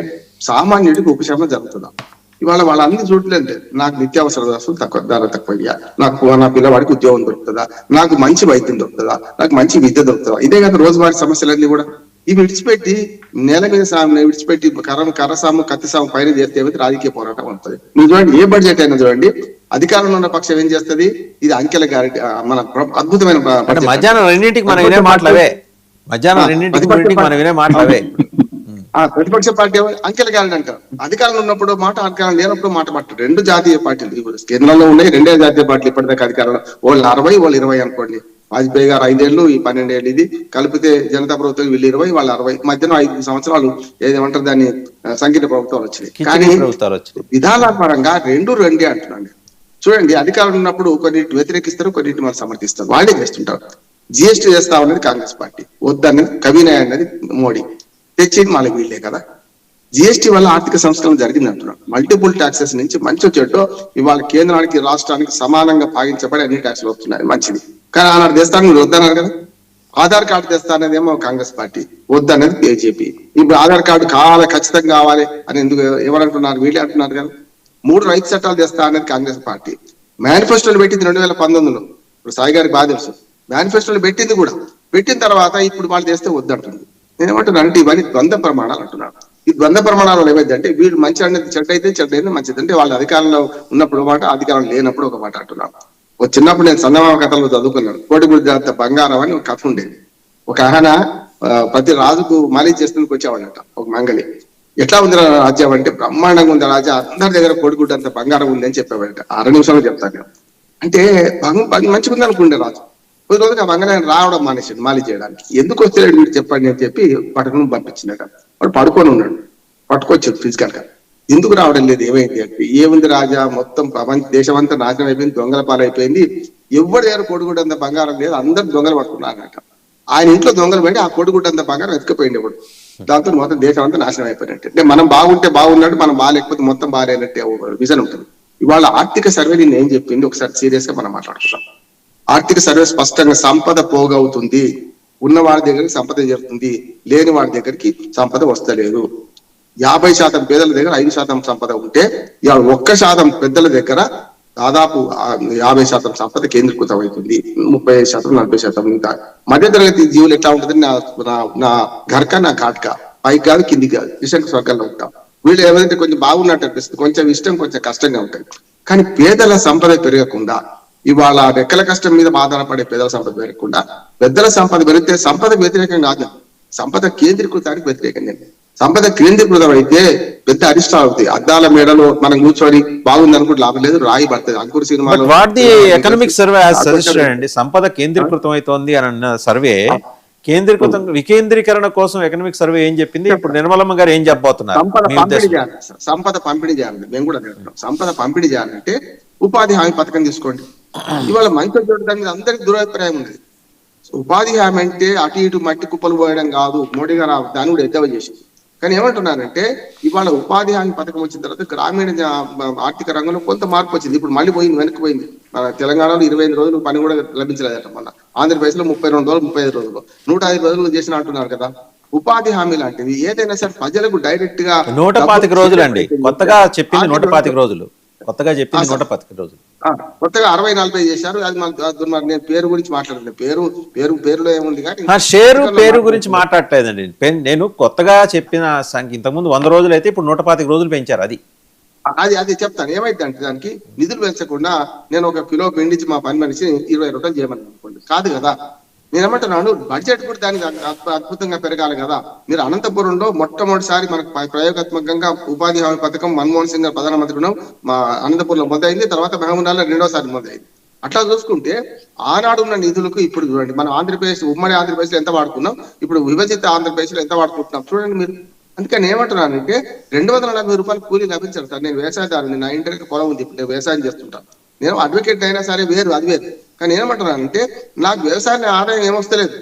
సామాన్యుడికి ఉపశమనం జరుగుతుందా? ఇవాళ వాళ్ళన్ని చూడలేదు. నాకు నిత్యావసర వస్తువులు ధర తక్కువ, నా పిల్లవాడికి ఉద్యోగం దొరుకుతుందా, నాకు మంచి వైద్యం దొరుకుతుందా, నాకు మంచి విద్య దొరుకుతుందా? ఇదే కదా రోజువారీ సమస్యలన్నీ కూడా. ఇవి విడిచిపెట్టి నేల మీద సాము విడిచిపెట్టి కర్ర సాము కత్తి సాము పైన చేస్తే రాజకీయ పోరాటం ఉంటుంది. మీరు చూడండి, ఏ బడ్జెట్ అయినా చూడండి, అధికారంలో ఉన్న పక్షం ఏం చేస్తుంది, ఇది అంకెల గ్యారెంటీ మన అద్భుతమైన మధ్యాహ్నం రెండింటికి మనం వినే మాటలవే. మధ్యాహ్నం రెండింటికి మనం వినే మాటలవే. ప్రతిపక్ష పార్టీ అంకెల గ్యారెంటీ అంటారు. అధికారంలో ఉన్నప్పుడు మాట, అధికారం లేనప్పుడు మాట పట్టారు. 2 జాతీయ పార్టీలు కేంద్రంలో ఉన్నాయి, 2 జాతీయ పార్టీలు ఇప్పటిదాకా అధికారంలో. వాళ్ళు 60 వాళ్ళు 20 అనుకోండి. వాజ్పేయి గారు 5 ఏళ్ళు, ఈ 12 ఏళ్ళు, ఇది కలిపితే జనతా ప్రభుత్వం వీళ్ళు 20 వాళ్ళు 60, మధ్యలో 5 సంవత్సరాలు ఏదేమంటారు దాన్ని సంకీర్ణ ప్రభుత్వాలు వచ్చినాయి. కానీ విధానాల పరంగా 2 అంటున్నాండి. చూడండి, అధికారంలో ఉన్నప్పుడు కొన్నింటి వ్యతిరేకిస్తారు, కొన్నింటి మనం సమర్థిస్తారు, వాళ్ళే చేస్తుంటారు. జిఎస్టీ చేస్తా ఉన్నది కాంగ్రెస్ పార్టీ, వద్దన్నది కవినయ అన్నది మోడీ, తెచ్చింది మళ్ళీ వీళ్ళే కదా. జిఎస్టీ వల్ల ఆర్థిక సంస్కరణ జరిగింది అంటున్నాడు. మల్టిపుల్ ట్యాక్సెస్ నుంచి మంచి చెడ్డో ఇవాళ కేంద్రానికి రాష్ట్రానికి సమానంగా భాగించబడి అన్ని ట్యాక్స్లు వస్తున్నాయి, మంచిది. కానీ ఆనాడు తెస్తాను మీరు వద్దన్నారు కదా. ఆధార్ కార్డు తెస్తా అనేది ఏమో కాంగ్రెస్ పార్టీ, వద్దనేది బీజేపీ. ఇప్పుడు ఆధార్ కార్డు కావాలి, ఖచ్చితంగా కావాలి అని ఎందుకు ఎవరంటున్నారు, వీళ్ళే అంటున్నారు కదా. 3 రైతు చట్టాలు తెస్తా అనేది కాంగ్రెస్ పార్టీ. మేనిఫెస్టోలు పెట్టింది 2019లో. ఇప్పుడు సాయి గారికి బాగా తెలుసు. మేనిఫెస్టోలు పెట్టింది కూడా, పెట్టిన తర్వాత ఇప్పుడు వాళ్ళు తెస్తే వద్దంటుంది. నేనేమంటున్నాను అంటే ఇవన్నీ ద్వంద్వ ప్రమాణాలు అంటున్నాను. ఈ ద్వంద్వ ప్రమాణాలు ఏమైంది అంటే వీళ్ళు మంచి అనేది చెడ్డ అయితే, చెడ్డ అయితే మంచిది. అంటే వాళ్ళు అధికారంలో ఉన్నప్పుడు మాట, అధికారం లేనప్పుడు ఒక మాట అంటున్నాను. ఒక చిన్నప్పుడు నేను చందమామ కథలు చదువుకున్నాను. కోడిగుడ్డు అంత బంగారం అని ఒక కథ ఉండేది. ఒక ఆయన ప్రతి రాజుకు మాలిష్ చేస్తున్నందుకు వచ్చేవాడట ఒక మంగళి. ఎట్లా ఉంది రాజ్యం అంటే, బ్రహ్మాండంగా ఉంది రాజా, అందరి దగ్గర కోడిగుడ్డు అంత బంగారం ఉంది అని చెప్పేవాడట. 6 నిమిషాలు చెప్తాను నేను. అంటే మంచిగా ఉంది అనుకుంటే రాజు కొద్ది రోజులు ఆ బంగారం రావడం మానేసాడు మాలిష్ చేయడానికి. ఎందుకు వచ్చాడు వీడు చెప్పండి అని చెప్పి పట్టణం పంపించిందట. వాడు పడుకొని ఉన్నాడు, పట్టుకొచ్చాడు ఫిజికల్ గా. ఎందుకు రావడం లేదు, ఏమైంది అంటే, ఏముంది రాజా, మొత్తం దేశం అంతా నాశనం అయిపోయింది, దొంగల పాలైపోయింది, ఎవరి దగ్గర కోడిగుడ్డ అంత బంగారం లేదు, అందరు దొంగలు పట్టుకున్నారట. ఆయన ఇంట్లో దొంగలు పడి ఆ కోడిగుడ్డ అంత బంగారం ఎత్తుకుపోయింది ఇప్పుడు. దాంతో మొత్తం దేశం అంతా నాశనం అయిపోయినట్టు. అంటే మనం బాగుంటే బాగున్నట్టు, మనం బాగాలేకపోతే మొత్తం బాగాలేనట్టే విజన్ ఉంటుంది. ఇవాళ ఆర్థిక సర్వే నేను ఏం చెప్పింది ఒకసారి సీరియస్ గా మనం మాట్లాడుకుందాం. ఆర్థిక సర్వే స్పష్టంగా సంపద పోగవుతుంది, ఉన్న వాడి దగ్గరికి సంపద చేరుతుంది, లేని వాడి దగ్గరికి సంపద వస్తలేదు. 50% పేదల దగ్గర 5% సంపద ఉంటే, ఇవాళ 1% పెద్దల దగ్గర దాదాపు 50% సంపద కేంద్రీకృతం అవుతుంది. 35%, 40% ఇంకా మధ్యతరగతి జీవులు ఎట్లా ఉంటుంది, నా ఘర్క నా ఘాట్కా, పైకి కాదు కిందికి కాదు, విషయం స్వర్గంలో ఉంటాం. వీళ్ళు ఏమంటే కొంచెం బాగున్నట్టు అనిపిస్తుంది, కొంచెం ఇష్టం కొంచెం కష్టంగా ఉంటాయి. కానీ పేదల సంపద పెరగకుండా, ఇవాళ రెక్కల కష్టం మీద ఆధారపడే పేదల సంపద పెరగకుండా, పెద్దల సంపద పెరిగితే సంపద వ్యతిరేకం కాదు, సంపద కేంద్రీకృతానికి వ్యతిరేకం. సంపద కేంద్రీకృతం అయితే పెద్ద అరిష్టాలు అవుతాయి. అద్దాల మేడలో మనం కూర్చొని బాగుంది అనుకుంటే లాభం లేదు, రాయి పడుతుంది. అంకుర్ సినిమాలో ఎకనామిక్ సర్వే అండి, సంపద కేంద్రీకృతం అవుతోంది అని అన్న సర్వే వికేంద్రీకరణ కోసం ఎకనామిక్ సర్వే ఏం చెప్పింది? ఇప్పుడు నిర్మలమ్మ గారు ఏం చెప్పబోతున్నారు? సంపద పంపిణీ చేయాలి. మేము కూడా సంపద పంపిణీ చేయాలంటే ఉపాధి హామీ పథకం తీసుకోండి. ఇవాళ మంచి దాని మీద అందరికి దురభిప్రాయం ఉంది. ఉపాధి హామీ అంటే అటు ఇటు మట్టి కుప్పలు పోయడం కాదు, మోడీ గారు దాన్ని కూడా ఎద్దవ చేసింది. కానీ ఏమంటున్నారంటే, ఇవాళ ఉపాధి హామీ పథకం వచ్చిన తర్వాత గ్రామీణ ఆర్థిక రంగంలో కొంత మార్పు వచ్చింది. ఇప్పుడు మళ్ళీ పోయింది, వెనక్కి పోయింది. తెలంగాణలో 25 రోజులు పని కూడా లభించలేదట. మన ఆంధ్రప్రదేశ్ లో 32 రోజులు, 35 రోజులు, 105 రోజులు చేసిన అంటున్నారు కదా. ఉపాధి హామీ లాంటివి ఏదైనా సరే ప్రజలకు డైరెక్ట్ గా 125 రోజులు అండి. కొత్తగా చెప్పింది 125 రోజులు. కొత్తగా 60-40 చేశారు. అది నేను పేరు గురించి మాట్లాడలేదు. పేరులో ఏముంది కానీ పేరు గురించి మాట్లాడలేదండి. నేను కొత్తగా చెప్పిన సంఖ్య ఇంతకుముందు 100 రోజులు అయితే ఇప్పుడు 125 రోజులు పెంచారు. అది చెప్తాను. ఏమైతే అంటే దానికి నిధులు పెంచకుండా నేను 1 కిలో పిండిచి మా పని మనిషి 20 రూపాయలు చేయమని అనుకోండి, కాదు కదా. నేనేమంటున్నాను, బడ్జెట్ కూడా దానికి అద్భుతంగా పెరగాలి కదా. మీరు అనంతపురంలో మొట్టమొదటిసారి మనకు ప్రయోగాత్మకంగా ఉపాధి హామీ పథకం మన్మోహన్ సింగ్ గారు ప్రధానమంత్రి ఉన్నాం, మా అనంతపురంలో మొదలైంది. తర్వాత మహబూబ్నగర్లో 2వ సారి మొదలైంది. అట్లా చూసుకుంటే ఆనాడు ఉన్న నిధులకు ఇప్పుడు చూడండి, మనం ఆంధ్రప్రదేశ్ ఉమ్మడి ఆంధ్రప్రదేశ్ లో ఎంత వాడుకున్నాం, ఇప్పుడు విభజిత ఆంధ్రప్రదేశ్ లో ఎంత వాడుకుంటున్నాం చూడండి మీరు. అందుకని ఏమంటున్నానంటే 240 రూపాయలు కూలీ లభించారు సార్. నేను వ్యవసాయదారుని, నా ఇంటికి పొలం ఉంది, ఇప్పుడు నేను వ్యవసాయం చేస్తుంటాను. నేను అడ్వకేట్ అయినా సరే వేరు, అది వేరు. కానీ ఏమంటున్నానంటే, నాకు వ్యవసాయ ఆదాయం ఏమొస్తలేదు,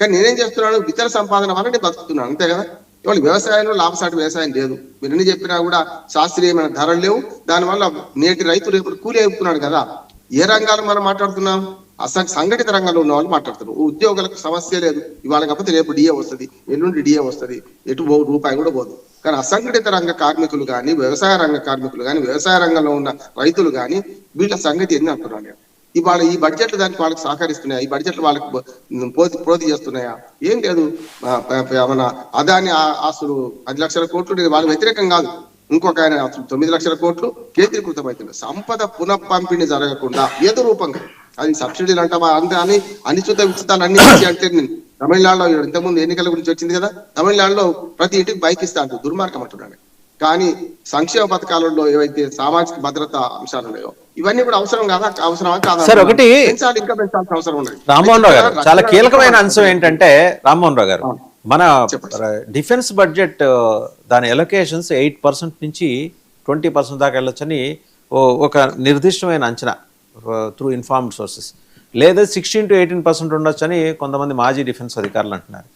కానీ నేనేం చేస్తున్నాను, ఇతర సంపాదన వల్ల నేను బతుకుతున్నాను, అంతే కదా. ఇవాళ వ్యవసాయంలో లాభసాటి వ్యవసాయం లేదు. మీరు ఎన్ని చెప్పినా కూడా శాస్త్రీయమైన ధరలు లేవు. దానివల్ల నేటి రైతు రేపు కూలి అయిపోతున్నాడు కదా. ఏ రంగాలు మనం మాట్లాడుతున్నాం? సంఘటిత రంగంలో ఉన్న వాళ్ళు మాట్లాడుతున్నారు. ఉద్యోగులకు సమస్య లేదు, ఇవాళ కాకపోతే రేపు డిఏ వస్తుంది, ఎల్లుండి డిఏ వస్తుంది, ఎటు రూపాయి కూడా పోదు. కానీ అసంఘటిత రంగ కార్మికులు కానీ, వ్యవసాయ రంగ కార్మికులు కానీ, వ్యవసాయ రంగంలో ఉన్న రైతులు కానీ వీళ్ళ సంగతి ఏంది అంటున్నాను. ఇవాళ ఈ బడ్జెట్లు దానికి వాళ్ళకి సహకరిస్తున్నాయా? ఈ బడ్జెట్లు వాళ్ళకి పోటీ చేస్తున్నాయా? ఏం లేదు. మన అదాని ఆస్తులు 10 లక్షల కోట్లు వాళ్ళ వ్యతిరేకం కాదు. ఇంకొక ఆయన 9 లక్షల కోట్లు కేంద్రీకృతమవుతుంది. సంపద పునః పంపిణీ జరగకుండా ఏదో రూపంగా అది సబ్సిడీలు అంటావా అంతే అని అనిశ్చిత విచితాలు అన్ని అంటే తమిళనాడులో ఇంతకుముందు ఎన్నికల గురించి వచ్చింది కదా, తమిళనాడులో ప్రతి ఇంటికి బైక్ ఇస్తా అంటూ దుర్మార్గం అంటున్నాడు. కానీ సంక్షేమ పథకాలలో ఏవైతే సామాజిక భద్రత అంశాలు ఉన్నాయో ఇవన్నీ కూడా అవసరం కాదా? అవసరమా కాదా? సార్ ఒకటి ఇంకా పెంచాల్సిన అవసరం ఉన్నది. రామ్మోహన్ రావు గారు, చాలా కీలకమైన అంశం ఏంటంటే రామ్మోహన్ రావు గారు, మన డిఫెన్స్ బడ్జెట్ దాని ఎలొకేషన్స్ 8% నుంచి 20% దాకా వెళ్ళొచ్చని ఒక నిర్దిష్టమైన అంచనా త్రూ ఇన్ఫార్మ్డ్ సోర్సెస్, లేదా 16 to 18% ఉండొచ్చని కొంతమంది మాజీ డిఫెన్స్ అధికారులు అంటున్నారు.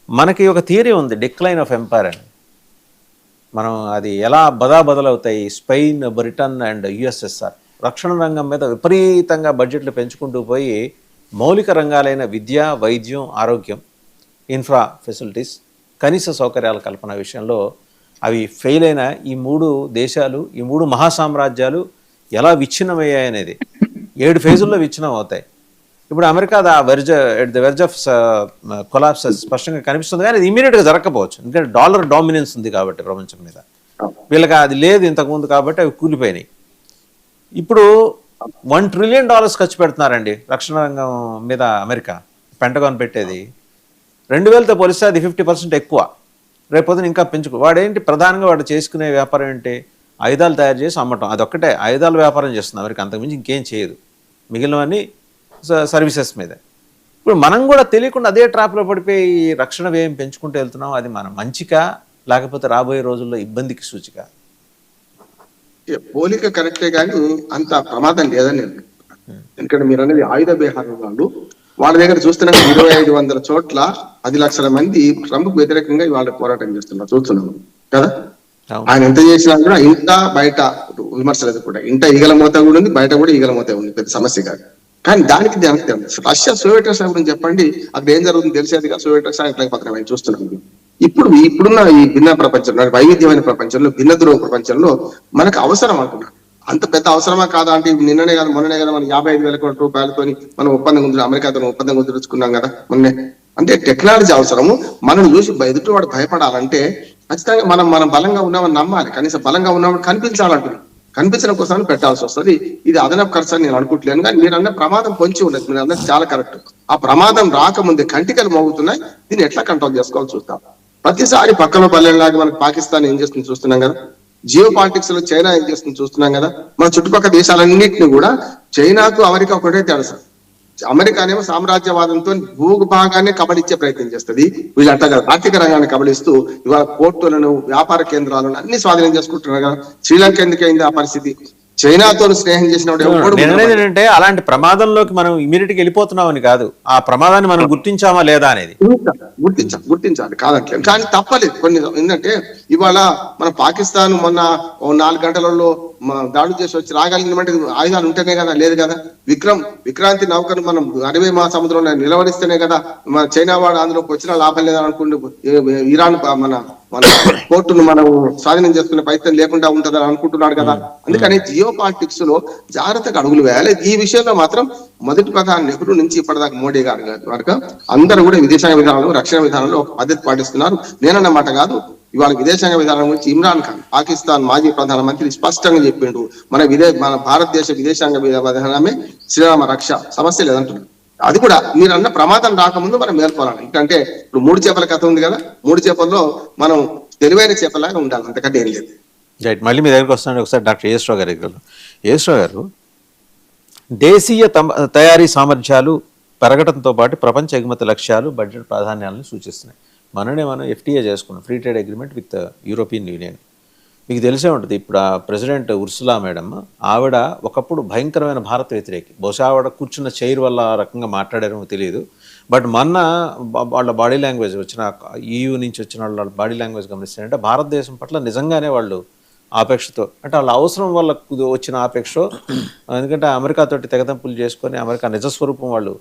మనకి ఒక థియరీ ఉంది, డిక్లైన్ ఆఫ్ ఎంపైర్ అని. మనం అది ఎలా బదలవుతాయి, స్పెయిన్, బ్రిటన్ అండ్ యుఎస్ఎస్ఆర్ రక్షణ రంగం మీద విపరీతంగా బడ్జెట్లు పెంచుకుంటూ పోయి మౌలిక రంగాలైన విద్య, వైద్యం, ఆరోగ్యం, ఇన్ఫ్రా ఫెసిలిటీస్, కనీస సౌకర్యాల కల్పన విషయంలో అవి ఫెయిల్ అయిన ఈ 3 దేశాలు, ఈ 3 మహాసామ్రాజ్యాలు ఎలా విచ్ఛిన్నమయ్యాయనేది 7 ఫేజుల్లో విచ్ఛిన్నం అవుతాయి. ఇప్పుడు America at the verge of collapse స్పష్టంగా కనిపిస్తుంది, కానీ అది ఇమీడియట్గా జరగకపోవచ్చు, ఎందుకంటే డాలర్ డామినెన్స్ ఉంది కాబట్టి ప్రపంచం మీద. వీళ్ళకి అది లేదు ఇంతకుముందు కాబట్టి అవి కూలిపోయినాయి. ఇప్పుడు $1 trillion ఖర్చు పెడుతున్నారండి రక్షణ రంగం మీద అమెరికా. పెంటగాన్ పెట్టేది 2000తో పోలిస్తే అది 50% ఎక్కువ. రేపొద్దున ఇంకా పెంచుకో. వాడేంటి ప్రధానంగా వాడు చేసుకునే వ్యాపారం ఏంటి? ఆయుధాలు తయారు చేసి అమ్మటం. అదొక్కటే ఆయుధాల వ్యాపారం చేస్తుంది అమెరికా, అంతకుమించి ఇంకేం చేయదు. మిగిలినవన్నీ సర్వీసెస్ మీద. ఇప్పుడు మనం కూడా తెలియకుండా అదే ట్రాప్లో పడిపోయి రక్షణ వ్యయం పెంచుకుంటూ వెళ్తున్నాం. అది మన మంచికా లేకపోతే రాబోయే రోజుల్లో ఇబ్బందికి సూచిక? పోలిక కరెక్టే కానీ అంత ప్రమాదం లేదని నేను. ఎందుకంటే మీరు అనేది ఆయుధ బేహారం వాళ్ళు వాళ్ళ దగ్గర చూస్తున్నాం 2500 చోట్ల 10 లక్షల మంది ట్రంప్ వ్యతిరేకంగా ఇవాళ పోరాటం చేస్తున్నారు, చూస్తున్నాం కదా. ఆయన ఎంత చేసినా కూడా ఇంత బయట విమర్శలేదు కూడా. ఇంట ఈగల మోత కూడా ఉంది, బయట కూడా ఈగల మోత ఉంది, పెద్ద సమస్య కాదు. కానీ దానికి రష్యా సోవియట్ రష్యా గురించి చెప్పండి, అక్కడ ఏం జరుగుతుంది తెలిసేది కదా. సోవియట్ రష్యా ఎట్లా పత్రం ఆయన చూస్తున్నాం. ఇప్పుడున్న ఈ భిన్న ప్రపంచంలో, వైవిధ్యమైన ప్రపంచంలో, భిన్న ధ్రువ ప్రపంచంలో మనకు అవసరం అంటున్నా. అంత పెద్ద అవసరమా కాదా అంటే నిన్ననే కదా మొన్ననే కదా మనం 55,000 కోట్ల రూపాయలతో మనం అమెరికాతో ఒప్పందం కుదుర్చుకున్నాం కదా మొన్నే. అంటే టెక్నాలజీ అవసరము. మనం చూసి ఎదుటివాడు భయపడాలంటే ఖచ్చితంగా మనం బలంగా ఉన్నామని నమ్మాలి. కనీసం బలంగా ఉన్నామని కనిపించాలంటున్నాం. కనిపించడం కోసం పెట్టాల్సి వస్తుంది. ఇది అదనపు ఖర్చు అని నేను అనుకుంటలేను. కానీ మీరు అన్న ప్రమాదం పొంచి ఉండదు, మీరు అన్నది చాలా కరెక్ట్. ఆ ప్రమాదం రాకముందే కంటికలు మోగుతున్నాయి. దీన్ని ఎట్లా కంట్రోల్ చేసుకోవాలో చూస్తాం. ప్రతిసారి పక్కన పల్లెలాగా మనకు పాకిస్తాన్ ఏం చేస్తుంది చూస్తున్నాం కదా. జియో పాలిటిక్స్ లో చైనా ఏం చేస్తుంది చూస్తున్నాం కదా. మన చుట్టుపక్కల దేశాలన్నింటినీ కూడా చైనాకు అమెరికా ఒకటే తెలుసు. అమెరికానేమో సామ్రాజ్యవాదంతో భూభాగాన్ని కబలిచ్చే ప్రయత్నం చేస్తుంది. వీళ్ళు అట్లా కదా ఆర్థిక రంగాన్ని కబలిస్తూ ఇవాళ పోర్టులను, వ్యాపార కేంద్రాలను అన్ని స్వాధీనం చేసుకుంటున్నారు కదా. శ్రీలంక ఎందుకైంది ఆ పరిస్థితి? చైనాతో స్నేహం చేసినప్పుడు ఏంటంటే అలాంటి ప్రమాదంలోకి మనం ఇమీడియట్ గా వెళ్ళిపోతున్నామని కాదు, ఆ ప్రమాదాన్ని మనం గుర్తించామా లేదా అనేది గుర్తించాలి కాదంటే. కానీ తప్పలేదు కొన్ని. ఏంటంటే ఇవాళ మన పాకిస్తాన్ మొన్న 4 గంటలలో దాడులు చేసి వచ్చి రాగలిగినమంటే ఆయుధాలు ఉంటేనే కదా, లేదు కదా. విక్రాంతి నౌకను మనం అరవై మహాసముద్రంలో నిలవరిస్తేనే కదా మన చైనా వాడు అందులోకి వచ్చిన లాభం లేదని అనుకుంటూ ఇరాన్ మన పోర్టును మనం స్వాధీనం చేసుకునే ప్రయత్నం లేకుండా ఉంటుందని అనుకుంటున్నాడు కదా. అందుకని జియో పాలిటిక్స్ లో జాగ్రత్తగా అడుగులు వేయాలి. ఈ విషయంలో మాత్రం మొదటి ప్రధాని నెహ్రూ నుంచి ఇప్పటిదాకా మోడీ గారు వరకు అందరూ కూడా విదేశాంగ విధానంలో, రక్షణ విధానంలో ఒక పద్ధతి పాటిస్తున్నారు. నేనన్నమాట కాదు. ఇవాళ విదేశాంగ విధానం గురించి ఇమ్రాన్ ఖాన్, పాకిస్తాన్ మాజీ ప్రధానమంత్రి స్పష్టంగా చెప్పిండు, మన భారతదేశ విదేశాంగ విధానమే శ్రీరామ రక్ష, సమస్య లేదంటున్నారు. అది కూడా మీరు అన్న ప్రమాదం రాకముందు మనం మేల్కోవాలి. ఎందుకంటే ఇప్పుడు 3 చేపల కథ ఉంది కదా. 3 చేపల్లో మనం తెలివైన చేపలాగా ఉండాలి, అంతకంటే ఏం లేదు. రైట్. మళ్ళీ మీ దగ్గరికి వస్తున్నాను ఒకసారి డాక్టర్ ఏఎస్ గారి దగ్గర. ఏఎస్ గారు, దేశీయ తయారీ సామర్థ్యాలు పెరగడంతో పాటు ప్రపంచ ఎగుమతి లక్ష్యాలు బడ్జెట్ ప్రాధాన్యాలను సూచిస్తున్నాయి. మనం FTA చేసుకున్నాం, free trade agreement with European union. మీకు తెలిసే ఉంటుంది, ఇప్పుడు ఆ ప్రెసిడెంట్ ఉర్సులా మేడం, ఆవిడ ఒకప్పుడు భయంకరమైన భారత వ్యతిరేకి. బహుశా ఆవిడ కూర్చున్న చైర్ వల్ల ఆ రకంగా మాట్లాడారేమో తెలియదు. బట్ మొన్న వాళ్ళ బాడీ లాంగ్వేజ్ వచ్చిన EU నుంచి వచ్చిన వాళ్ళ బాడీ లాంగ్వేజ్ గమనిస్తారంటే భారతదేశం పట్ల నిజంగానే వాళ్ళు ఆపేక్షతో, అంటే వాళ్ళ అవసరం వల్ల వచ్చిన ఆపేక్ష, ఎందుకంటే అమెరికాతోటి తెగతంపులు చేసుకొని అమెరికా నిజస్వరూపం వాళ్ళు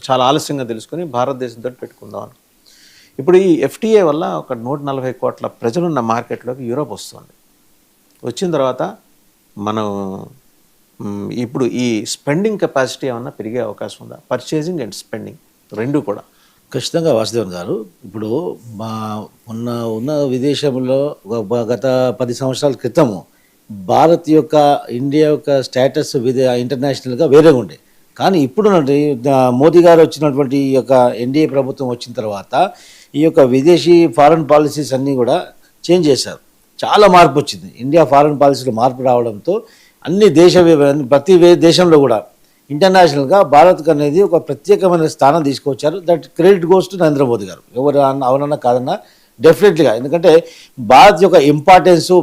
చాలా ఆలస్యంగా తెలుసుకొని భారతదేశంతో పెట్టుకుందాం అని. ఇప్పుడు ఈ FTA వల్ల ఒక 140 కోట్ల ప్రజలున్న మార్కెట్లోకి యూరోప్ వస్తుంది. వచ్చిన తర్వాత మనం ఇప్పుడు ఈ స్పెండింగ్ కెపాసిటీ ఏమన్నా పెరిగే అవకాశం ఉందా? పర్చేసింగ్ అండ్ స్పెండింగ్ రెండు కూడా. ఖచ్చితంగా వాసుదేవన్ గారు, ఇప్పుడు ఉన్న విదేశంలో గత 10 సంవత్సరాల క్రితము భారత్ యొక్క ఇండియా యొక్క స్టేటస్ ఇంటర్నేషనల్గా వేరేగా ఉండే. కానీ ఇప్పుడు మోదీ గారు వచ్చినటువంటి ఈ యొక్క ఎన్డీఏ ప్రభుత్వం వచ్చిన తర్వాత ఈ యొక్క విదేశీ ఫారెన్ పాలసీస్ అన్నీ కూడా చేంజ్ చేశారు. చాలా మార్పు వచ్చింది. ఇండియా ఫారెన్ పాలసీలో మార్పు రావడంతో అన్ని ప్రతి దేశంలో కూడా ఇంటర్నేషనల్గా భారత్కి అనేది ఒక ప్రత్యేకమైన స్థానం తీసుకొచ్చారు. That credit goes to Narendra Modi గారు. ఎవరు అవునన్నా కాదన్నా డెఫినెట్లీగా. ఎందుకంటే భారత్ యొక్క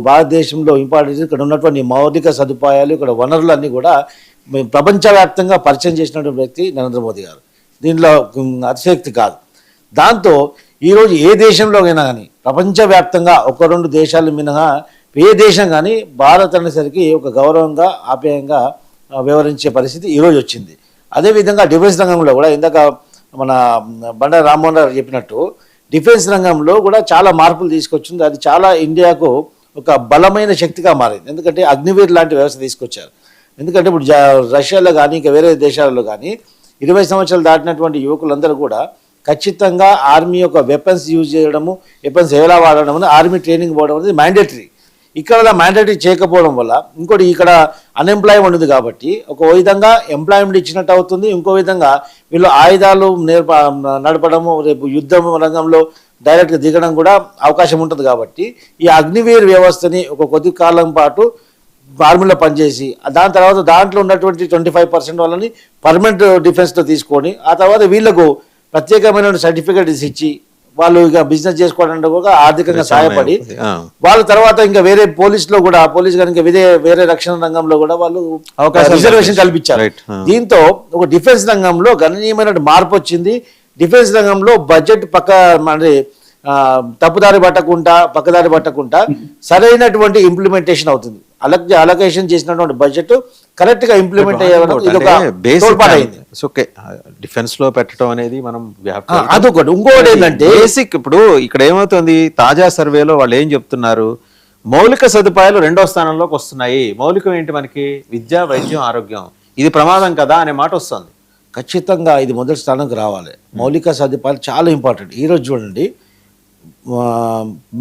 భారతదేశంలో ఇంపార్టెన్స్, ఇక్కడ ఉన్నటువంటి మౌలిక సదుపాయాలు, ఇక్కడ వనరులు అన్నీ కూడా ప్రపంచవ్యాప్తంగా పరిచయం చేసినటువంటి వ్యక్తి నరేంద్ర మోదీ గారు. దీనిలో అతిశక్తి కాదు. దాంతో ఈరోజు ఏ దేశంలోకైనా కానీ ప్రపంచవ్యాప్తంగా 1-2 దేశాలు మినహా ఏ దేశం కానీ భారత్ అనేసరికి ఒక గౌరవంగా ఆప్యాయంగా వ్యవహరించే పరిస్థితి ఈరోజు వచ్చింది. అదేవిధంగా డిఫెన్స్ రంగంలో కూడా ఇందాక మన బండారు రామ్మోహన్ గారు చెప్పినట్టు డిఫెన్స్ రంగంలో కూడా చాలా మార్పులు తీసుకొచ్చింది. అది చాలా ఇండియాకు ఒక బలమైన శక్తిగా మారింది. ఎందుకంటే అగ్నివీర్ లాంటి వ్యవస్థ తీసుకొచ్చారు. ఎందుకంటే ఇప్పుడు రష్యాలో కానీ ఇంకా వేరే దేశాలలో కానీ 20 సంవత్సరాలు దాటినటువంటి యువకులందరూ కూడా ఖచ్చితంగా ఆర్మీ యొక్క వెపన్స్ యూజ్ చేయడము, వెపన్స్ ఎలా వాడడం అని ఆర్మీ ట్రైనింగ్ పోవడం అనేది మ్యాండేటరీ. ఇక్కడ మ్యాండేటరీ చేయకపోవడం వల్ల ఇంకోటి ఇక్కడ అన్ఎంప్లాయ్మెంట్ ఉంది కాబట్టి ఒక విధంగా ఎంప్లాయ్మెంట్ ఇచ్చినట్టు అవుతుంది. ఇంకో విధంగా వీళ్ళు ఆయుధాలు నడపడము, రేపు యుద్ధం రంగంలో డైరెక్ట్గా దిగడం కూడా అవకాశం ఉంటుంది. కాబట్టి ఈ అగ్నివీర్ వ్యవస్థని ఒక కొద్ది కాలం పాటు ఆర్మీలో పనిచేసి దాని తర్వాత దాంట్లో ఉన్నటువంటి 25% వాళ్ళని పర్మనెంట్ డిఫెన్స్లో తీసుకొని ఆ తర్వాత వీళ్ళకు ప్రత్యేకమైన సర్టిఫికేట్స్ ఇచ్చి వాళ్ళు ఇక బిజినెస్ చేసుకోవడానికి కూడా ఆర్థికంగా సహాయపడి వాళ్ళ తర్వాత ఇంకా వేరే పోలీస్ కానీ ఇంకా వేరే రక్షణ రంగంలో కూడా వాళ్ళు రిజర్వేషన్ కల్పించారు. దీంతో ఒక డిఫెన్స్ రంగంలో గణనీయమైన మార్పు వచ్చింది. డిఫెన్స్ రంగంలో బడ్జెట్ పక్కదారి పట్టకుండా సరైనటువంటి ఇంప్లిమెంటేషన్ అవుతుంది. అలొకేషన్ చేసినటువంటి బడ్జెట్ కరెక్ట్ గా ఇంప్లిమెంట్ డిఫెన్స్ లో పెట్టడం అనేది మనం అదొకటి. ఇంకోటి ఏంటంటే బేసిక్ ఇప్పుడు ఇక్కడ ఏమవుతుంది, తాజా సర్వేలో వాళ్ళు ఏం చెప్తున్నారు, మౌలిక సదుపాయాలు 2వ స్థానంలోకి వస్తున్నాయి. మౌలికం ఏంటి మనకి? విద్య, వైద్యం, ఆరోగ్యం. ఇది ప్రమాదం కదా అనే మాట వస్తుంది. ఖచ్చితంగా ఇది మొదటి స్థానంకి రావాలి. మౌలిక సదుపాయాలు చాలా ఇంపార్టెంట్. ఈరోజు చూడండి,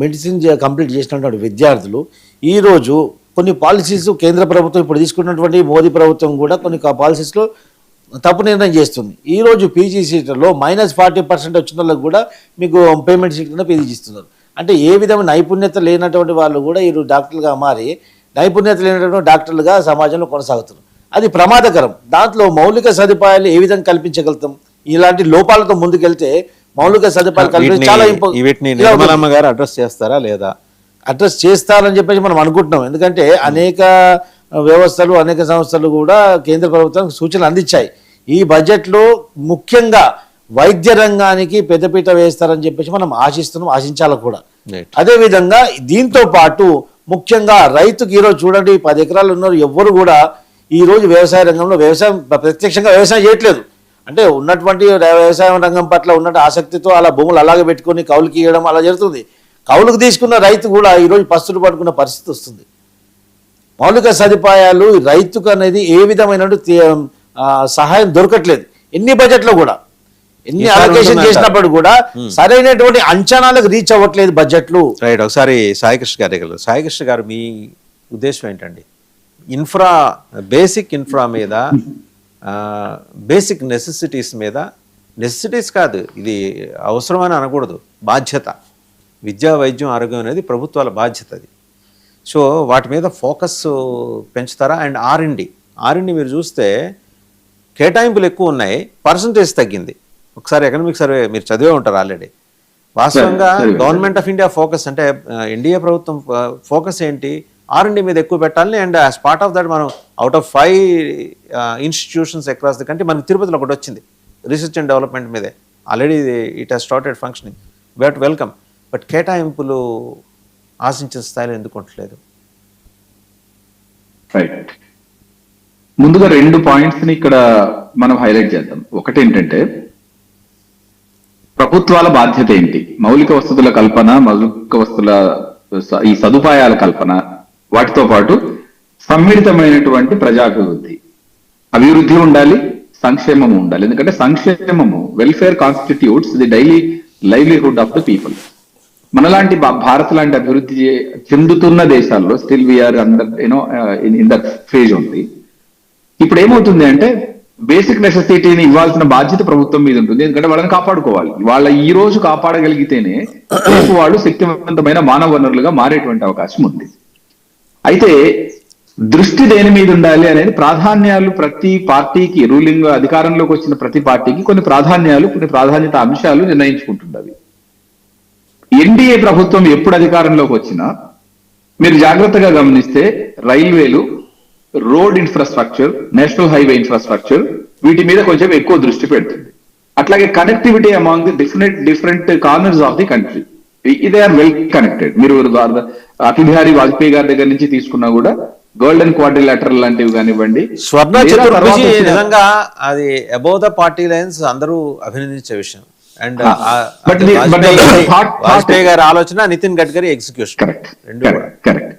మెడిసిన్ కంప్లీట్ చేసినటువంటి విద్యార్థులు ఈరోజు కొన్ని పాలసీస్ కేంద్ర ప్రభుత్వం ఇప్పుడు తీసుకున్నటువంటి మోదీ ప్రభుత్వం కూడా కొన్ని పాలసీస్లో తప్పు నిర్ణయం చేస్తుంది. ఈరోజు పీజీ సీట్లలో -40% వచ్చిన వాళ్ళకి కూడా మీకు పేమెంట్ సీట్లను పీజీ ఇస్తున్నారు. అంటే ఏ విధమైన నైపుణ్యత లేనటువంటి వాళ్ళు కూడా ఈరోజు డాక్టర్లుగా మారి నైపుణ్యత లేనటువంటి డాక్టర్లుగా సమాజంలో కొనసాగుతున్నారు. అది ప్రమాదకరం. దాంట్లో మౌలిక సదుపాయాలు ఏ విధంగా కల్పించగలుగుతాం? ఇలాంటి లోపాలతో ముందుకెళ్తే మౌలిక సదుపాయాలు కల్పించి చాలా అడ్రస్ చేస్తారా లేదా? అడ్రస్ చేస్తారని చెప్పేసి మనం అనుకుంటున్నాం. ఎందుకంటే అనేక వ్యవస్థలు, అనేక సంస్థలు కూడా కేంద్ర ప్రభుత్వానికి సూచనలు అందించాయి. ఈ బడ్జెట్లో ముఖ్యంగా వైద్య రంగానికి పెద్దపీట వేస్తారని చెప్పేసి మనం ఆశించాలి కూడా. అదేవిధంగా దీంతో పాటు ముఖ్యంగా రైతుకి ఈరోజు చూడండి 10 ఎకరాలు ఉన్నారు, ఎవ్వరు కూడా ఈరోజు వ్యవసాయ రంగంలో ప్రత్యక్షంగా వ్యవసాయం చేయట్లేదు. అంటే ఉన్నటువంటి వ్యవసాయ రంగం పట్ల ఉన్న ఆసక్తితో అలా భూములు అలాగే పెట్టుకొని కౌలుకి ఇవ్వడం అలా జరుగుతుంది. కౌలుకు తీసుకున్న రైతు కూడా ఈరోజు పస్తులు పడుకున్న పరిస్థితి వస్తుంది. మౌలిక సదుపాయాలు రైతుకు అనేది ఏ విధమైన సహాయం దొరకట్లేదు. ఎన్ని బడ్జెట్లో కూడా ఎన్ని అలొకేషన్ చేసినప్పుడు కూడా సరైనటువంటి అంచనాలకు రీచ్ అవ్వట్లేదు బడ్జెట్లు. రైట్. ఒకసారి సాయికృష్ణ గారు మీ ఉద్దేశం ఏంటండి? బేసిక్ ఇన్ఫ్రా మీద, బేసిక్ నెసెసిటీస్ మీద, నెసెసిటీస్ కాదు ఇది అవసరమని అనకూడదు, బాధ్యత. విద్యా, వైద్యం, ఆరోగ్యం అనేది ప్రభుత్వాల బాధ్యత. అది. సో వాటి మీద ఫోకస్ పెంచుతారా? అండ్ ఆర్ఎండి మీరు చూస్తే కేటాయింపులు ఎక్కువ ఉన్నాయి, పర్సంటేజ్ తగ్గింది. ఒకసారి ఎకనామిక్ సర్వే మీరు చదివే ఉంటారు ఆల్రెడీ. వాస్తవంగా గవర్నమెంట్ ఆఫ్ ఇండియా ఫోకస్ అంటే ఎన్డీఏ ప్రభుత్వం ఫోకస్ ఏంటి? ఆర్ఎండి మీద ఎక్కువ పెట్టాలని. And as part of that మనం out of 5 institutions across the country మనకి తిరుపతిలో ఒకటి వచ్చింది రీసెర్చ్ అండ్ డెవలప్మెంట్ మీదే. Already it has started functioning, we have to welcome. But కేటాయింపులు ఆశించిన స్థాయిలో ఎందుకు ఉండట్లేదు? రైట్. ముందుగా 2 పాయింట్స్ ని ఇక్కడ మనం హైలైట్ చేద్దాం. ఒకటి ఏంటంటే ప్రభుత్వాల బాధ్యత ఏంటి, మౌలిక వసతుల కల్పన, మౌలిక వసతుల ఈ సదుపాయాల కల్పన, వాటితో పాటు సమ్మిళితమైనటువంటి ప్రజాభివృద్ధి, అభివృద్ధి ఉండాలి, సంక్షేమము ఉండాలి. ఎందుకంటే సంక్షేమము, welfare constitutes the daily livelihood of the people. మనలాంటి భారత్ లాంటి అభివృద్ధి చెందుతున్న దేశాల్లో still we are under in that phase ఉంది. ఇప్పుడు ఏమవుతుంది అంటే బేసిక్ నెసెసిటీని ఇవ్వాల్సిన బాధ్యత ప్రభుత్వం మీద ఉంటుంది. ఎందుకంటే వాళ్ళని కాపాడుకోవాలి. వాళ్ళ ఈ రోజు కాపాడగలిగితేనే రేపు వాళ్ళు శక్తివంతమైన మానవ వనరులుగా మారేటువంటి అవకాశం ఉంది. అయితే దృష్టి దేని మీద ఉండాలి అనేది ప్రాధాన్యాలు ప్రతి పార్టీకి, రూలింగ్ అధికారంలోకి వచ్చిన ప్రతి పార్టీకి కొన్ని ప్రాధాన్యాలు, కొన్ని ప్రాధాన్యత అంశాలు నిర్ణయించుకుంటున్నవి. ఎన్డీఏ ప్రభుత్వం ఎప్పుడు అధికారంలోకి వచ్చినా మీరు జాగ్రత్తగా గమనిస్తే రైల్వేలు, road infrastructure, national highway infrastructure, వీటి మీద కొంచెం ఎక్కువ దృష్టి పెడుతుంది. అట్లాగే connectivity among the different corners of the country, ఇదే ఆర్ వెల్ కనెక్టెడ్. మీరు అటల్ బిహారీ వాజ్పేయి గారి దగ్గర నుంచి తీసుకున్నా కూడా గోల్డెన్ క్వాడ్రిలాటరల్ లాంటివి కానివ్వండి, స్వర్ణ చతుర్భుజి నిజంగా అది అబౌవ్ ద పార్టీ లైన్స్ అందరూ అభినందించే విషయం. అండ్ వాజ్పేయి గారి ఆలోచన, నితిన్ గడ్కరీ ఎగ్జిక్యూషన్, కరెక్ట్.